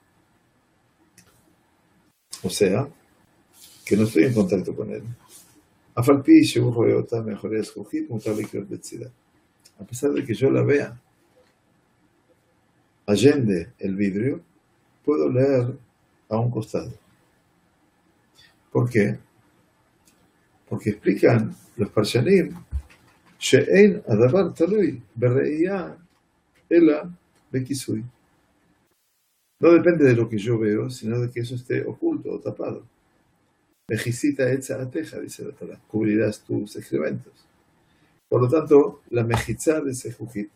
O sea, que no estoy en contacto con él. A pesar de que yo la vea allende el vidrio, puedo leer a un costado. ¿Por qué? Porque explican los parshanim she'ein adavar talui bereiyah ela bekisui. No depende de lo que yo veo, sino de que eso esté oculto o tapado. Vejicita etza ateja, dice la Torah, cubrirás tus excrementos. Por lo tanto, la mejizá de ese jujit,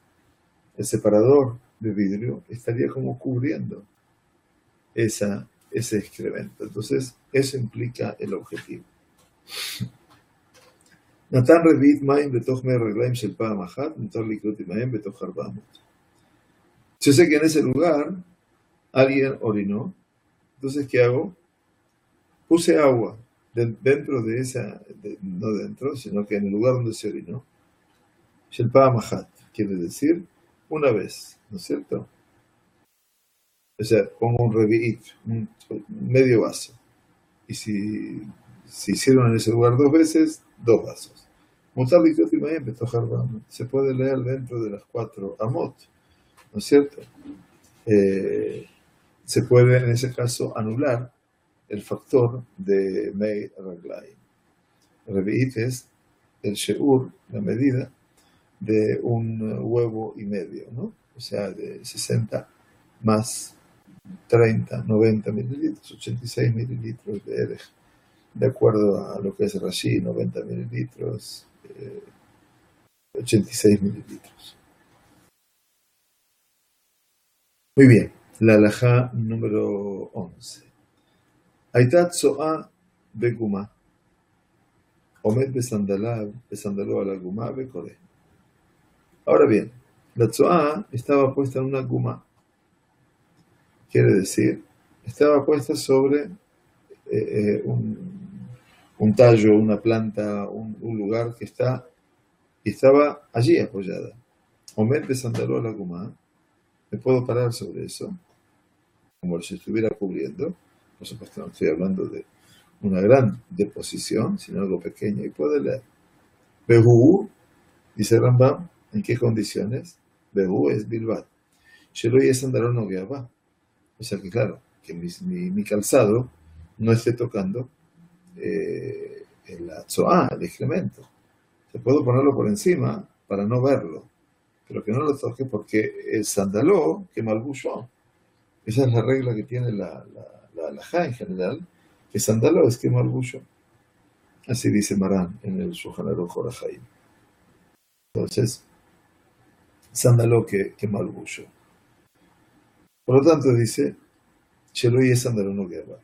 el separador de vidrio, estaría como cubriendo ese excremento. Entonces, eso implica el objetivo. Natan revit maim betoch me reglaim shel pa'am achat, mutar likrot imahem betoch 400. Yo sé que en ese lugar alguien orinó, entonces ¿qué hago? Puse agua dentro de esa, no dentro, sino que en el lugar donde se orinó. Shel pa'am achat, quiere decir una vez, ¿no es cierto? O sea, pongo un revit, un medio vaso. Y si hicieron en ese lugar 2 veces, 2 vasos. Mutar likrot imahem betoch 400. Se puede leer dentro de las 4 amot, ¿no es cierto? Se puede en ese caso anular el factor de Mei Raglaim. Revi'it es el sheur, la medida de un huevo y medio, ¿no? O sea, de 60 más 30, 90 mililitros, 86 mililitros de Erech, de acuerdo a lo que es Rashi, 90 mililitros, 86 mililitros. Muy bien, la halajá número 11. Haytat tzo'a beguma, omed besandalo a la guma bekore. Ahora bien, la tzo'a estaba puesta en una guma, quiere decir, estaba puesta sobre un tallo, una planta, un lugar que estaba allí apoyada. Omed besandalo a la guma, me puedo parar sobre eso, como si estuviera cubriendo. Por supuesto, no estoy hablando de una gran deposición, sino algo pequeño, y puede leer. Behu, dice Rambam, ¿en qué condiciones? Behu es Bilbat. Shelo y sandalón no guiaba. O sea que, claro, que mi calzado no esté tocando el tzoá, el excremento. Se puedo ponerlo por encima para no verlo, pero que no lo toque porque el sandaló que malbushó. Esa es la regla que tiene la halajá en general, que sandaló es que malbushó. Así dice Marán en el Shulchan Aruch Orach Chaim. Entonces, sandaló que malbushó. Por lo tanto, dice, Shelo y sandaló no guerra.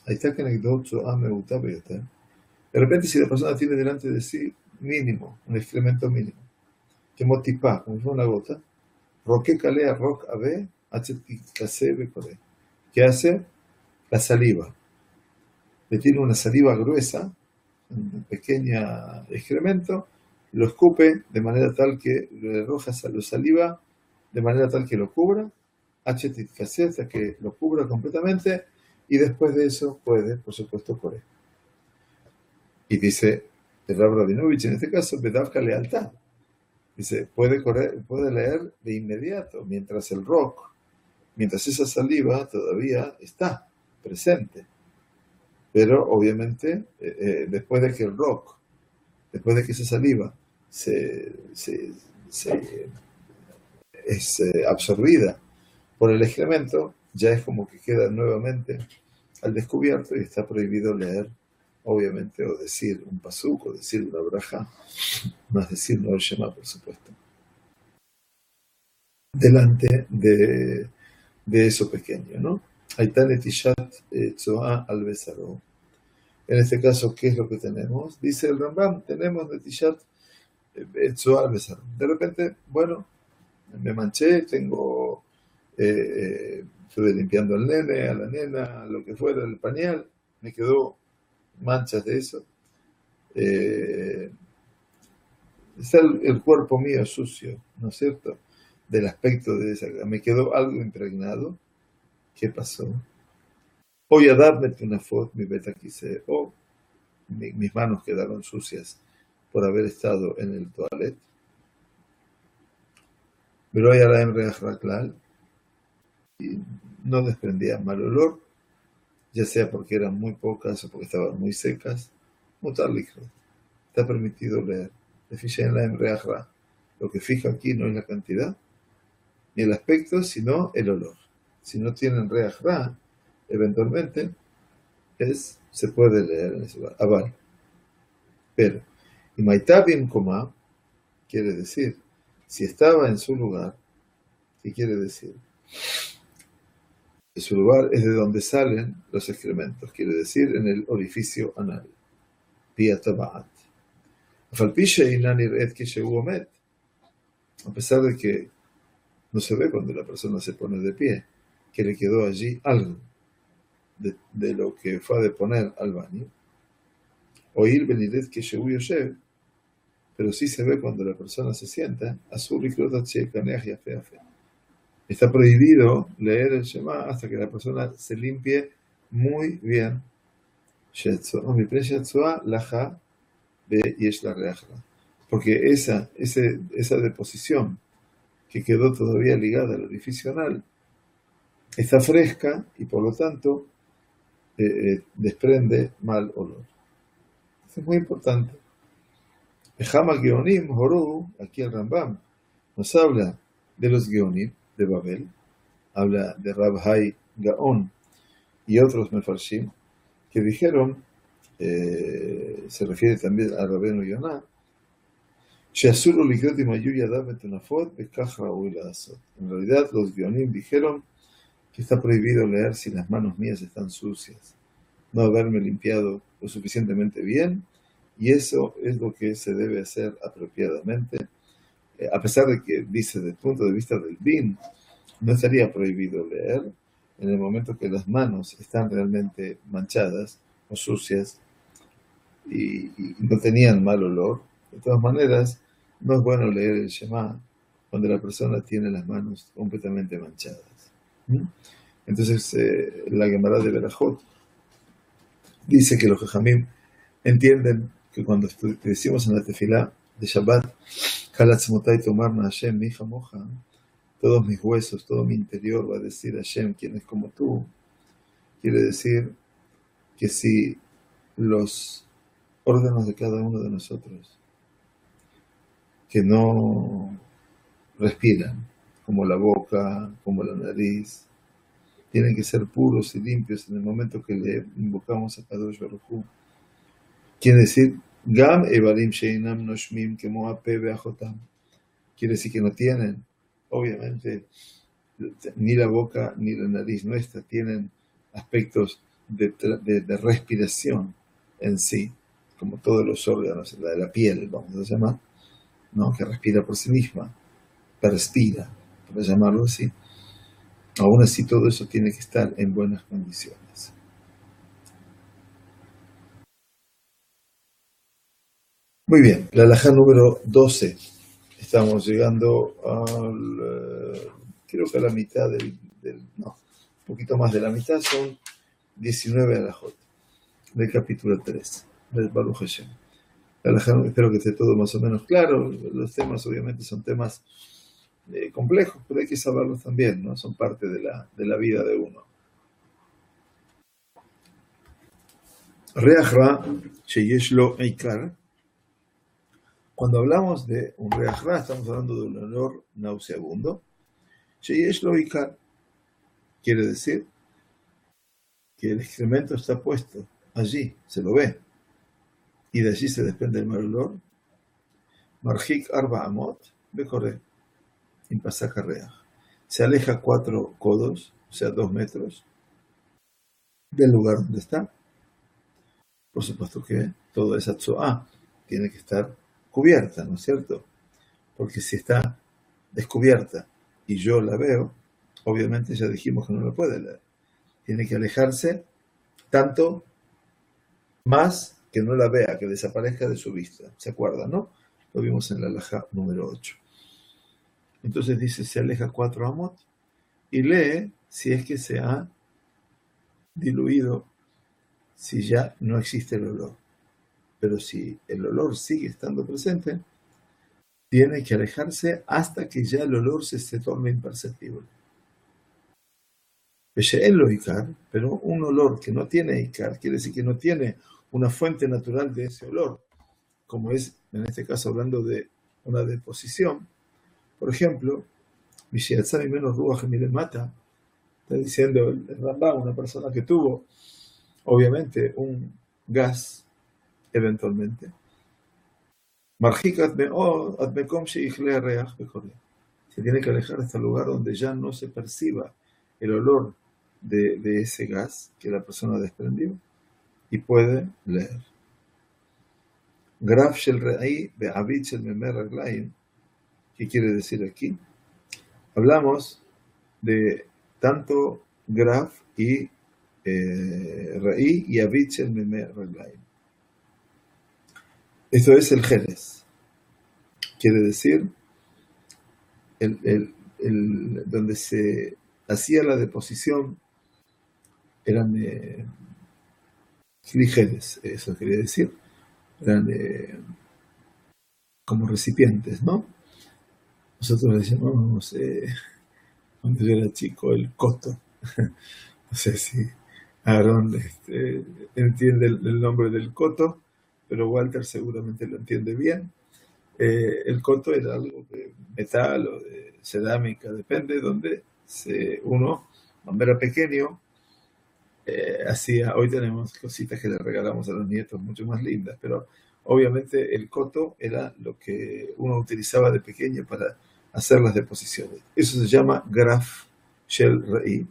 Ahí está que anecdoto a me gusta, pero está. De repente, si la persona tiene delante de sí mínimo, un excremento mínimo, que motipa, como si fuera una gota, roque calea roc ave, ¿qué hace? La saliva. Le tiene una saliva gruesa, un pequeño excremento, lo escupe de manera tal que le arroja la saliva, de manera tal que lo cubra, hasta que lo cubra completamente, y después de eso puede, por supuesto, correr. Y dice el Rab Rabinovich, en este caso, Bedavka lealtad. Dice, puede leer de inmediato, mientras esa saliva todavía está presente. Pero obviamente, después de que después de que esa saliva es absorbida por el excremento, ya es como que queda nuevamente al descubierto y está prohibido leer, obviamente, o decir un pasuk, o decir una braja, más decir no el Shema, por supuesto, delante de eso pequeño, ¿no? Aitan etishat tzoa al besaro. En este caso, ¿qué es lo que tenemos? Dice el Rambam, tenemos netishat tzoa al besaro. De repente, bueno, me manché, estuve limpiando al nene, a la nena, lo que fuera, el pañal, me quedó manchas de eso. Está el cuerpo mío sucio, ¿no es cierto? Del aspecto de esa, me quedó algo impregnado. ¿Qué pasó? O Yadav Metunafot, mi beta quise, o mis manos quedaron sucias por haber estado en el toilet. Pero hay Araem Reach Raklal y no desprendía mal olor, ya sea porque eran muy pocas o porque estaban muy secas. Mutar Likro. Está permitido leer. Lo que fija aquí no es la cantidad ni el aspecto, sino el olor. Si no tienen Reach Ra, eventualmente se puede leer en ese lugar. Aval. Pero, y Maitabim Koma, quiere decir, si estaba en su lugar, ¿qué quiere decir? Que su lugar es de donde salen los excrementos, quiere decir en el orificio anal. Pia tabaat. A pesar de que no se ve cuando la persona se pone de pie, que le quedó allí algo de lo que fue a deponer al baño. Oír Benidet que Yoshev, pero sí se ve cuando la persona se sienta, azul y fe. Está prohibido leer el Shema hasta que la persona se limpie muy bien. Porque esa deposición que quedó todavía ligada al orificio anal está fresca y por lo tanto desprende mal olor. Esto es muy importante. Ejama Geonim Horu, aquí el Rambam nos habla de los Geonim de Babel, habla de Rabhai Gaon y otros Mefarshim que dijeron, se refiere también a Rabenu Yonah, en realidad los Geonim dijeron que está prohibido leer si las manos mías están sucias, no haberme limpiado lo suficientemente bien, y eso es lo que se debe hacer apropiadamente, a pesar de que dice desde el punto de vista del din, no estaría prohibido leer en el momento que las manos están realmente manchadas o sucias y no tenían mal olor. De todas maneras, no es bueno leer el Shema cuando la persona tiene las manos completamente manchadas. Entonces, la Gemara de Berajot dice que los Jajamim entienden que cuando decimos en la tefilá de Shabbat, Halatzmotai tomarna Hashem, mi hija moja, todos mis huesos, todo mi interior va a decir Hashem, quien es como tú, quiere decir que si los órganos de cada uno de nosotros que no respiran, como la boca, como la nariz, tienen que ser puros y limpios en el momento que le invocamos a Kadosh Baruj Hu. Quiere decir, Gam Evarim Sheinam Noshmim Kemo Ape Beajotam. Quiere decir que no tienen, obviamente, ni la boca ni la nariz nuestra tienen aspectos de respiración en sí, como todos los órganos, la de la piel, vamos a llamar, ¿no? Que respira por sí misma, perspira, para llamarlo así. Aún así, todo eso tiene que estar en buenas condiciones. Muy bien, la halajá número 12. Estamos llegando creo que a la mitad no, un poquito más de la mitad, son 19 halajot del capítulo 3 del Baruch Hashem. La halajá, espero que esté todo más o menos claro. Los temas obviamente son temas complejos, pero hay que saberlos también, ¿no? Son parte de la vida de uno. Reach ra sheyesh lo eikar. Cuando hablamos de un reach ra, estamos hablando de un olor nauseabundo. Sheyesh lo eikar quiere decir que el excremento está puesto allí, se lo ve, y de allí se desprende el mal olor. Marjik arba amot bekoreh impasaka reach. Se aleja 4 codos, o sea 2 metros, del lugar donde está. Por supuesto que toda esa tzoá tiene que estar cubierta, ¿no es cierto? Porque si está descubierta y yo la veo, obviamente ya dijimos que no la puede leer. Tiene que alejarse tanto más que no la vea, que desaparezca de su vista. ¿Se acuerdan, no? Lo vimos en la halajá número 8. Entonces dice, se aleja 4 amot y lee si es que se ha diluido, si ya no existe el olor. Pero si el olor sigue estando presente, tiene que alejarse hasta que ya el olor se torne imperceptible. Pero un olor que no tiene ikar, quiere decir que no tiene una fuente natural de ese olor, como es, en este caso, hablando de una deposición. Por ejemplo, Mishiatzami menos ruach mata, está diciendo el Rambam, una persona que tuvo, obviamente, un gas, eventualmente, Marjikat me'od ad mekom sheichle reach bekorea. Se tiene que alejar hasta el lugar donde ya no se perciba el olor de ese gas que la persona desprendió y puede leer. Graf shel re'i be'avid shel memer raglayim. ¿Qué quiere decir aquí? Hablamos de tanto graf y re'i y avid shel memer raglayim. Esto es el genes. Quiere decir donde se hacía la deposición eran genes, eso quería decir, eran como recipientes, ¿no? Nosotros le llamamos, cuando yo era chico, el coto. No sé si Aaron entiende el nombre del coto, pero Walter seguramente lo entiende bien. El coto era algo de metal o de cerámica, depende, donde uno, cuando era pequeño, hoy tenemos cositas que le regalamos a los nietos mucho más lindas, pero obviamente el coto era lo que uno utilizaba de pequeño para hacer las deposiciones. Eso se llama graf shel re'i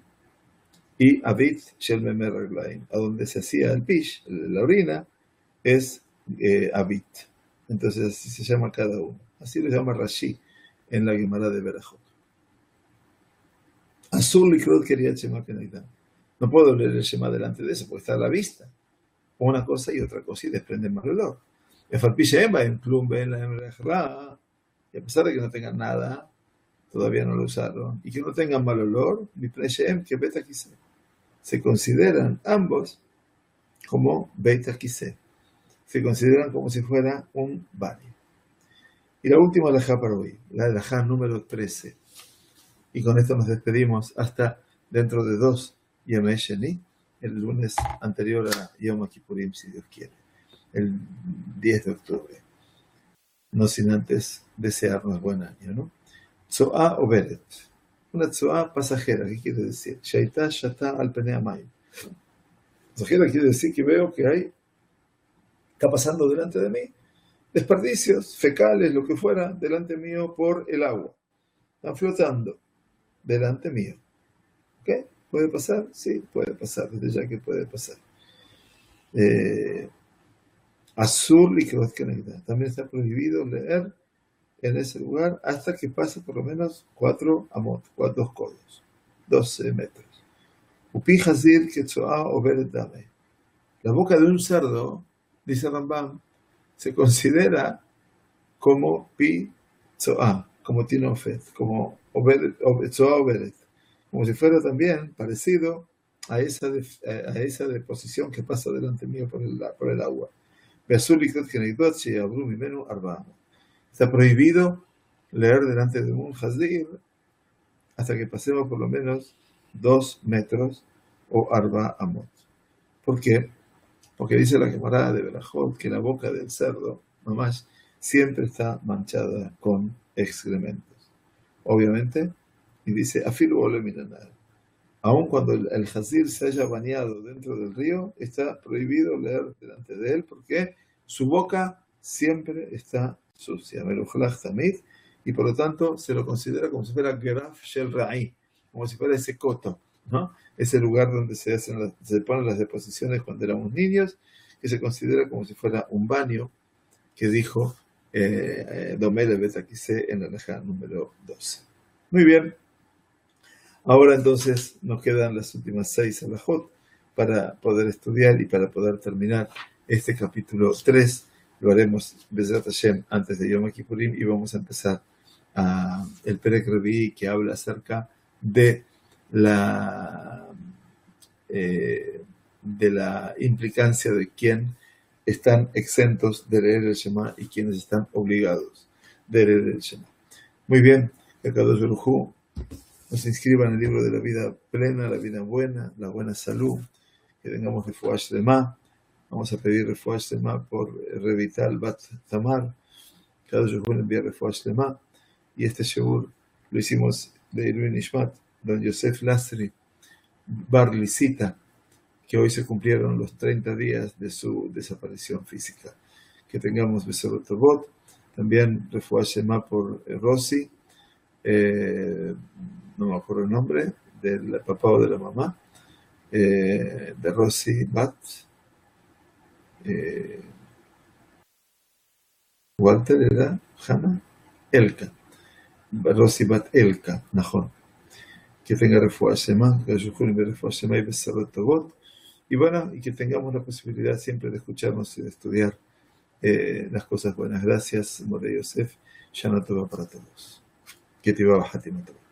y avit shel memer raglayim. A donde se hacía el pish, la orina, es avit. Entonces así se llama cada uno. Así lo llama Rashi en la Gemara de Berajot. Azul likrot quería Shema Kenaidam. No puedo leer el Shema delante de eso, porque está a la vista. Una cosa y otra cosa y desprende mal olor. Y a pesar de que no tengan nada, todavía no lo usaron, y que no tengan mal olor, que beta quise. Se consideran ambos como beta quise. Se consideran como si fuera un baño. Y la última alajá para hoy, la alajá número 13. Y con esto nos despedimos hasta dentro de 2 Yemei Sheni, el lunes anterior a Yom Kippurim, si Dios quiere, el 10 de octubre. No sin antes desearnos buen año, ¿no? Tzoá Oberet, una tzoá pasajera, ¿qué quiere decir? Shaita Shata al Penei Hamayim. Pasajera quiere decir que veo que está pasando delante de mí desperdicios fecales, lo que fuera, delante mío por el agua. Están flotando delante mío. ¿Ok? ¿Puede pasar? Sí, puede pasar, desde ya que puede pasar. Azul y Keneida. También está prohibido leer en ese lugar hasta que pase por lo menos 4 amot, 2 codos, 12 metros. Upi Hazir Ketzoa Oberet Dame. La boca de un cerdo, dice Rambam, se considera como pi tzoa, como tinofet, como tzoa oberet, como si fuera también parecido a esa deposición que pasa delante mío por el agua. Está prohibido leer delante de un hazir hasta que pasemos por lo menos 2 metros o arba amot. ¿Por qué? Porque dice la Gemara de Berajot que la boca del cerdo, nomás, siempre está manchada con excrementos. Obviamente, y dice, afilu ole minanar. Aun cuando el hazir se haya bañado dentro del río, está prohibido leer delante de él porque su boca siempre está sucia. Melujlach tamid, y por lo tanto se lo considera como si fuera graf shel ra'i, como si fuera ese coto, ¿no? Ese lugar donde se ponen las deposiciones cuando éramos niños, que se considera como si fuera un baño, que dijo Domele Betakise en la alajá número 12. Muy bien. Ahora entonces nos quedan las últimas 6 alajot para poder estudiar y para poder terminar este capítulo 3. Lo haremos Bezrat Hashem antes de Yom Kippurim y vamos a empezar el Perek Revi'i, que habla acerca de la implicancia de quién están exentos de leer el Shema y quienes están obligados de leer el Shema. Muy bien, que Kadosh Baruj Hu nos inscriba en el libro de la vida plena, la vida buena, la buena salud, que tengamos refuah shlema. Vamos a pedir refuah shlema por Revital Bat Tamar. Kadosh Baruj Hu envía refuah shlema. Y este shiur lo hicimos de Ilui Nishmat, don Yosef Lasri Bar Lisita, que hoy se cumplieron los 30 días de su desaparición física. Que tengamos Besorot Tovot, También Refuah Shema por Rosy, no me acuerdo el nombre, del papá o de la mamá, de Rosy Bat, eh, Walter era Hannah, Elka, Rosy Bat Elka, Najón. Que tenga Refuah Shema, que Refuah Shema y Beserot Tovot. Y bueno, y que tengamos la posibilidad siempre de escucharnos y de estudiar las cosas buenas. Gracias, More Yosef. Shana Tova para todos. Que te va a